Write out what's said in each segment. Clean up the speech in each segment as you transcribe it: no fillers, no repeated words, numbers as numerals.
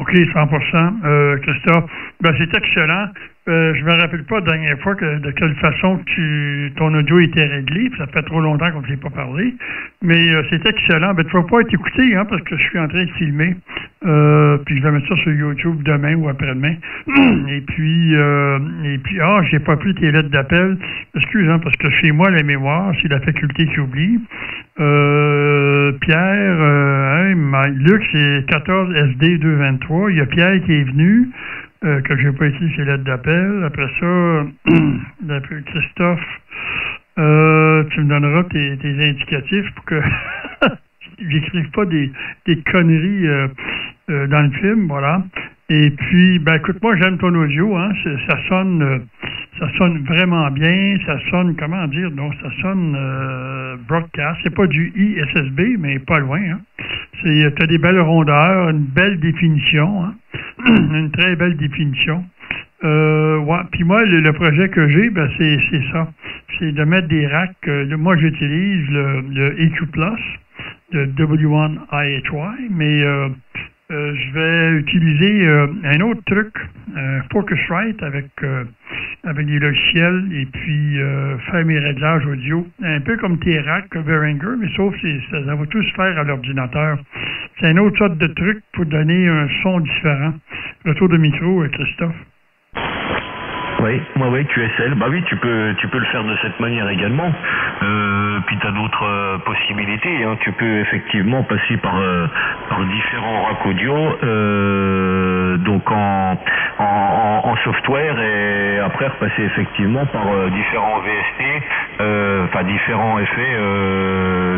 OK, 100%. Christophe, ben, c'est excellent. Je me rappelle pas la dernière fois de quelle façon ton audio était réglé. Ça fait trop longtemps qu'on ne s'est pas parlé. Mais c'est excellent. Ben, tu ne vas pas être écouté, hein, parce que je suis en train de filmer. Puis je vais mettre ça sur YouTube demain ou après-demain. Et puis, j'ai pas pris tes lettres d'appel. Excuse, hein, parce que chez moi, la mémoire, c'est la faculté qui oublie. Pierre, Luc, c'est 14 SD 223. Il y a Pierre qui est venu. Que j'ai pas écrit ses lettres d'appel. Après ça, Christophe, tu me donneras tes indicatifs pour que j'écrive pas des conneries dans le film, voilà. Et puis, ben écoute, moi j'aime ton audio, hein. Ça sonne vraiment bien. Ça sonne, comment dire, non, ça sonne broadcast. C'est pas du ISSB, mais pas loin, hein. T'as des belles rondeurs, une belle définition, hein. Une très belle définition. Ouais. Puis moi, le projet que j'ai, ben c'est ça. C'est de mettre des racks. Moi, j'utilise le EQ Plus, le W1IHY, mais je vais utiliser un autre truc, Focusrite avec des logiciels et puis faire mes réglages audio. Un peu comme tes racks Behringer, mais sauf que ça va tout se faire à l'ordinateur. C'est une autre sorte de truc pour donner un son différent. Retour de micro, Christophe. Oui, QSL. Bah oui, tu peux le faire de cette manière également. Puis tu as d'autres possibilités, hein. Tu peux effectivement passer par différents racks audio, donc en software, et après repasser effectivement par différents VST, différents effets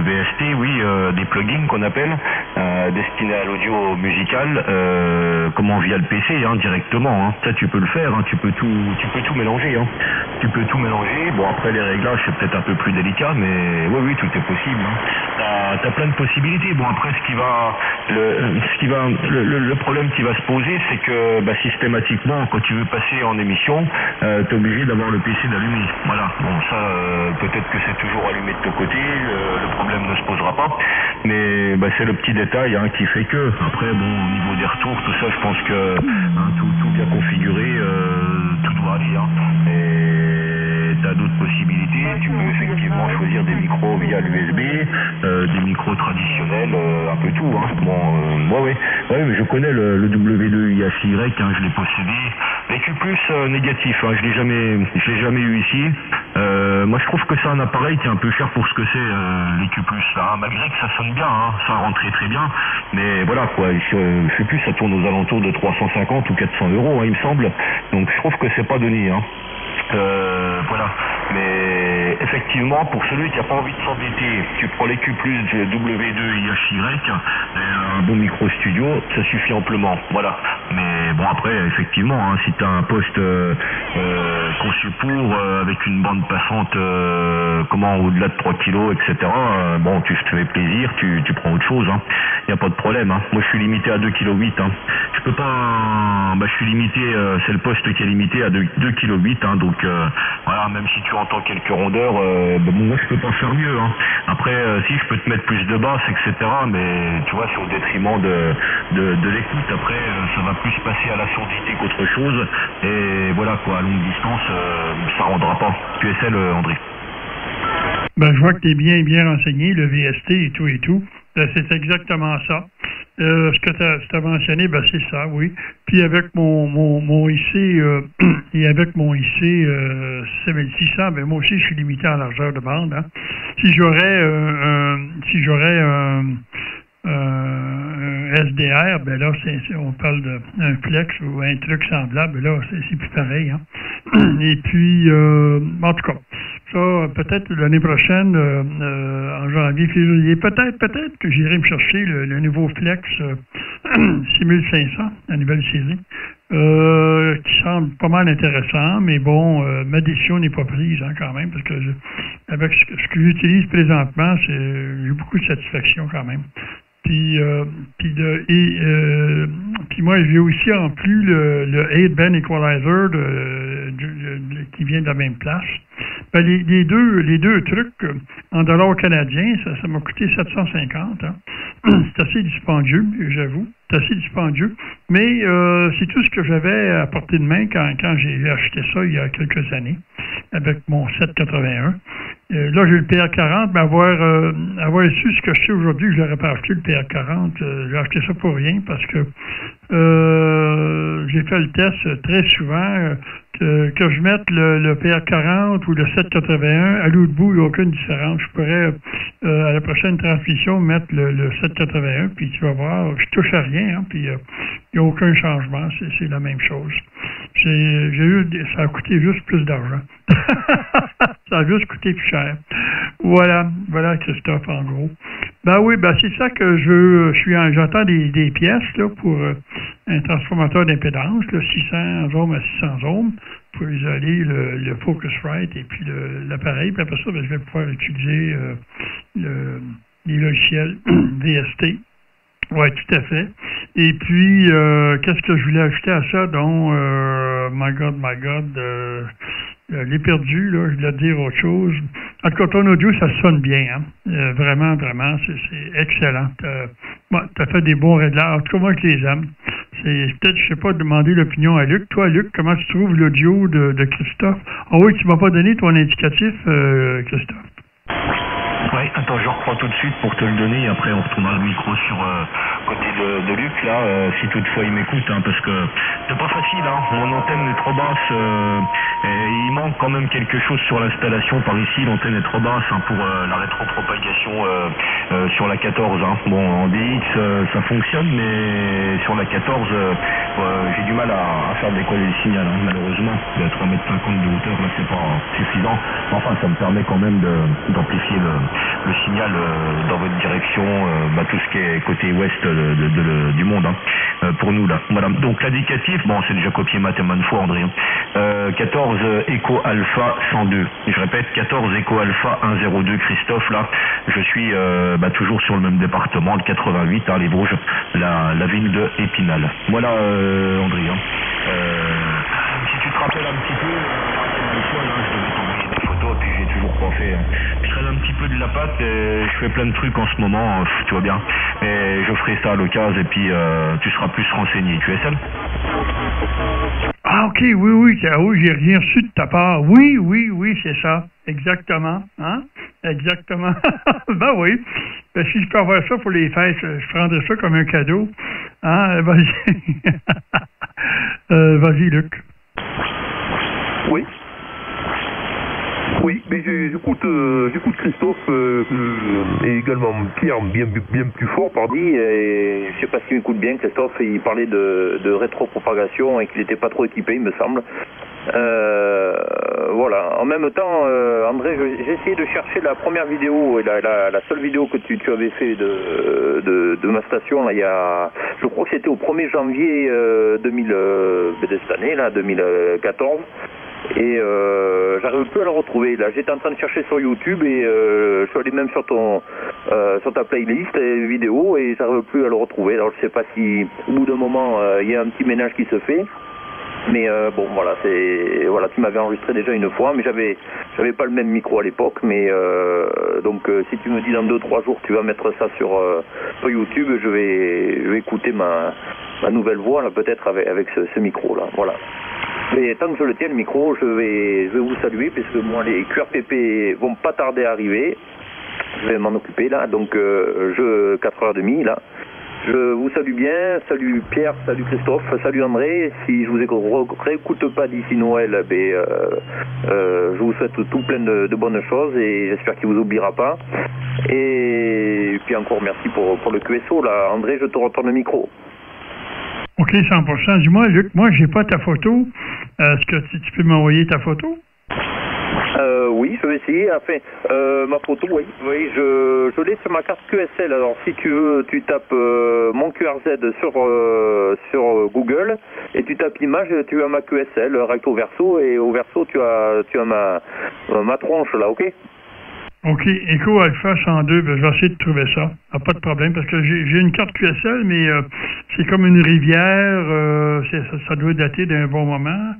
VST, oui, des plugins qu'on appelle, destinés à l'audio musical, via le PC, hein, directement, hein. Ça tu peux le faire, hein. Tu peux tout mélanger, hein. Tu peux tout mélanger. Bon, après les réglages c'est peut-être un peu plus délicat, mais oui, tout est possible, hein. T'as plein de possibilités. Bon, après le problème qui va se poser, c'est que systématiquement, quand tu veux passer en émission, t'es obligé d'avoir le PC d'allumé. Voilà. Bon, ça peut-être que c'est toujours allumé de ton côté, le problème ne se posera pas. Mais c'est le petit détail, hein, qui fait que. Après, bon, au niveau des retours, tout ça, je pense que tout bien configuré, tout doit aller, hein. Et t'as d'autres possibilités. Tu peux effectivement choisir des micros via l'USB, des micros traditionnels, un peu tout, hein. Bon, ouais, mais je connais le W2IHY, hein, je l'ai possédé. L'EQ Plus négatif, hein, je l'ai jamais eu ici. Moi je trouve que c'est un appareil qui est un peu cher pour ce que c'est, l'EQ Plus, hein, malgré que ça sonne bien, hein, ça rentre très bien, mais voilà quoi, je sais plus, ça tourne aux alentours de 350 ou 400 €, hein, il me semble, donc je trouve que c'est pas donné, hein. Voilà. Mais effectivement, pour celui qui n'a pas envie de s'embêter, tu prends l'EQ Plus W2IHY, un bon micro studio, ça suffit amplement. Voilà. Mais bon, après, effectivement, hein, si tu as un poste conçu pour, avec une bande passante au-delà de 3 kg, etc., bon, tu te fais plaisir, tu prends autre chose, hein. Il n'y a pas de problème, hein. Moi, je suis limité à 2,8 kg, hein. Je peux pas... je suis limité, c'est le poste qui est limité à 2,8 kg, hein, donc voilà, même si tu entends quelques rondeurs, moi je peux pas faire mieux, hein. Après, si je peux te mettre plus de basses, etc., mais tu vois, c'est au détriment de l'écoute. Après, ça va plus passer à la surdité qu'autre chose, et voilà quoi, à longue distance, ça rendra pas. QSL, André. Je vois que tu es bien renseigné, le VST et tout. C'est exactement ça. Ce que tu as mentionné, c'est ça, oui. Puis avec mon IC et avec mon IC 7600, moi aussi je suis limité en largeur de bande, hein. Si j'aurais un SDR, là on parle d'un flex ou un truc semblable, là c'est plus pareil, hein. Et puis en tout cas, ça peut-être l'année prochaine, en janvier, février, peut-être que j'irai me chercher le nouveau flex 6500, la nouvelle série, qui semble pas mal intéressant, mais bon, ma décision n'est pas prise, hein, quand même, parce que avec ce que j'utilise présentement, j'ai beaucoup de satisfaction quand même. Puis moi, j'ai aussi en plus le 8-band equalizer qui vient de la même place. Les deux trucs en dollars canadiens, ça m'a coûté 750. Hein. c'est assez dispendieux, j'avoue. C'est assez dispendieux. Mais c'est tout ce que j'avais à portée de main quand j'ai acheté ça il y a quelques années, avec mon 781. Là, j'ai le PR40, mais avoir su ce que je sais aujourd'hui, je n'aurais pas acheté le PR40. J'ai acheté ça pour rien parce que j'ai fait le test très souvent. Que je mette le PR40 ou le 781 à l'autre bout, il n'y a aucune différence. Je pourrais, à la prochaine transmission, mettre le 781, puis tu vas voir, je touche à rien, hein, puis il n'y a aucun changement, c'est la même chose. Ça a coûté juste plus d'argent. Ça a juste coûté plus cher. Voilà Christophe, en gros. Oui, c'est ça que j'entends des pièces là, pour un transformateur d'impédance, 600 ohms à 600 ohms, pour isoler le Focusrite et puis l'appareil. Puis après ça, je vais pouvoir utiliser les logiciels VST. Oui, tout à fait. Et puis, qu'est-ce que je voulais ajouter à ça? Donc, my God, les perdus, là, je voulais dire autre chose. En tout cas, ton audio, ça sonne bien, hein? Vraiment, c'est excellent. T'as fait des bons réglages. En tout cas, moi, je les aime. Peut-être, je sais pas, demander l'opinion à Luc. Toi, Luc, comment tu trouves l'audio de Christophe? Ah oui, tu m'as pas donné ton indicatif, Christophe. Oui, attends, je reprends tout de suite pour te le donner et après on retournera le micro sur côté de Luc là, si toutefois il m'écoute, hein, parce que c'est pas facile, hein, mon antenne est trop basse, et il manque quand même quelque chose sur l'installation par ici, l'antenne est trop basse hein, pour la rétropropagation sur la 14. Hein. Bon, en DX ça fonctionne, mais sur la 14 j'ai du mal à faire décoller le signal, hein, malheureusement. De 3,50 m de hauteur, là c'est pas suffisant. Enfin, ça me permet quand même d'amplifier le signal dans votre direction, tout ce qui est côté ouest du monde, hein, pour nous là. Voilà. Donc l'indicatif, bon, c'est déjà copié maintes fois, André. 14 Echo Alpha 102. Je répète, 14 Echo Alpha 102 Christophe là. Je suis toujours sur le même département, le 88, hein, les Vosges, la ville de Épinal. Voilà, André. Hein. Si tu te rappelles un petit peu, je devais t'envoyer des photos, puis j'ai toujours pas fait. Je traîne un petit peu de la patte, et je fais plein de trucs en ce moment, tu vois bien. Et je ferai ça à l'occasion, et puis tu seras plus renseigné. Tu es seul? Ah, ok, oui, j'ai rien reçu de ta part. Oui, c'est ça. Exactement. Hein? Exactement. Oui. Si je peux avoir ça pour les fêtes, je prendrais ça comme un cadeau. Hein? Vas-y. Vas-y, Luc. Oui, mais j'écoute Christophe et également Pierre bien plus fort, pardon. Et je sais pas s'il m'écoute bien, Christophe, il parlait de rétropropagation et qu'il n'était pas trop équipé, il me semble. Voilà. En même temps, André, j'ai essayé de chercher la première vidéo et la seule vidéo que tu avais fait de ma station là, je crois que c'était au 1er janvier de cette année là, 2014. Et j'arrive plus à le retrouver. Là, j'étais en train de chercher sur YouTube et je suis allé même sur ta playlist vidéo et j'arrive plus à le retrouver. Alors je sais pas si au bout d'un moment il y a un petit ménage qui se fait. Mais bon, voilà, tu m'avais enregistré déjà une fois, mais j'avais pas le même micro à l'époque. Mais donc si tu me dis dans 2-3 jours tu vas mettre ça sur YouTube, je vais écouter ma nouvelle voix là, peut-être avec ce micro là. Voilà. Mais tant que je le tiens le micro, je vais vous saluer puisque moi les QRPP vont pas tarder à arriver. Je vais m'en occuper là, donc 4h30 là. Je vous salue bien, salut Pierre, salut Christophe, salut André. Si je vous réécoute pas d'ici Noël, je vous souhaite tout plein de bonnes choses et j'espère qu'il vous oubliera pas. Et puis encore merci pour le QSO là. André, je te retourne le micro. OK, 100%. Dis-moi, Luc, moi, j'ai pas ta photo. Est-ce que tu peux m'envoyer ta photo? Oui, je vais essayer. Enfin, ma photo, oui, je l'ai sur ma carte QSL. Alors, si tu veux, tu tapes mon QRZ sur Google et tu tapes image, tu as ma QSL recto verso et au verso, tu as ma tronche là, OK? OK, Echo Alpha 102, je vais essayer de trouver ça. Pas de problème, parce que j'ai une carte QSL, mais c'est comme une rivière, ça doit dater d'un bon moment.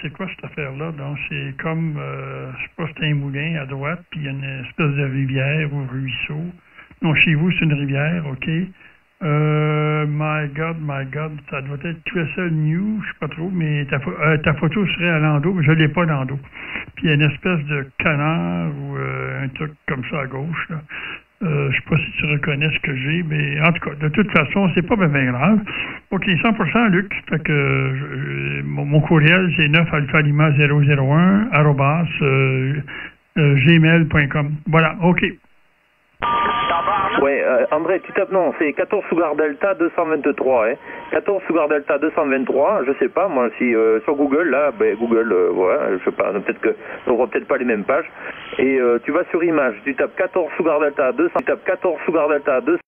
C'est quoi cette affaire-là? Donc, c'est comme, je sais pas, c'est un moulin à droite, puis il y a une espèce de rivière ou ruisseau. Non, chez vous, c'est une rivière, OK. My God, ça doit être QSL New, je sais pas trop, mais ta photo serait à l'endos, mais je l'ai pas l'endos. Puis il y a une espèce de canard ou un truc comme ça à gauche, là. Je sais pas si tu reconnais ce que j'ai, mais en tout cas, de toute façon, c'est pas bien grave. OK, 100% Luc. Fait que mon courriel, c'est 9alphalima001 @gmail.com. Voilà, OK. Ouais, André, tu tapes, non, c'est 14 Sugar Delta 223, hein. 14 Sugar Delta 223, je sais pas, moi, si sur Google, là, ben, Google, voilà, je sais pas, peut-être que, on voit peut-être pas les mêmes pages, et tu vas sur Images, tu tapes 14 Sugar Delta 200, tu tapes 14 Sugar Delta 200,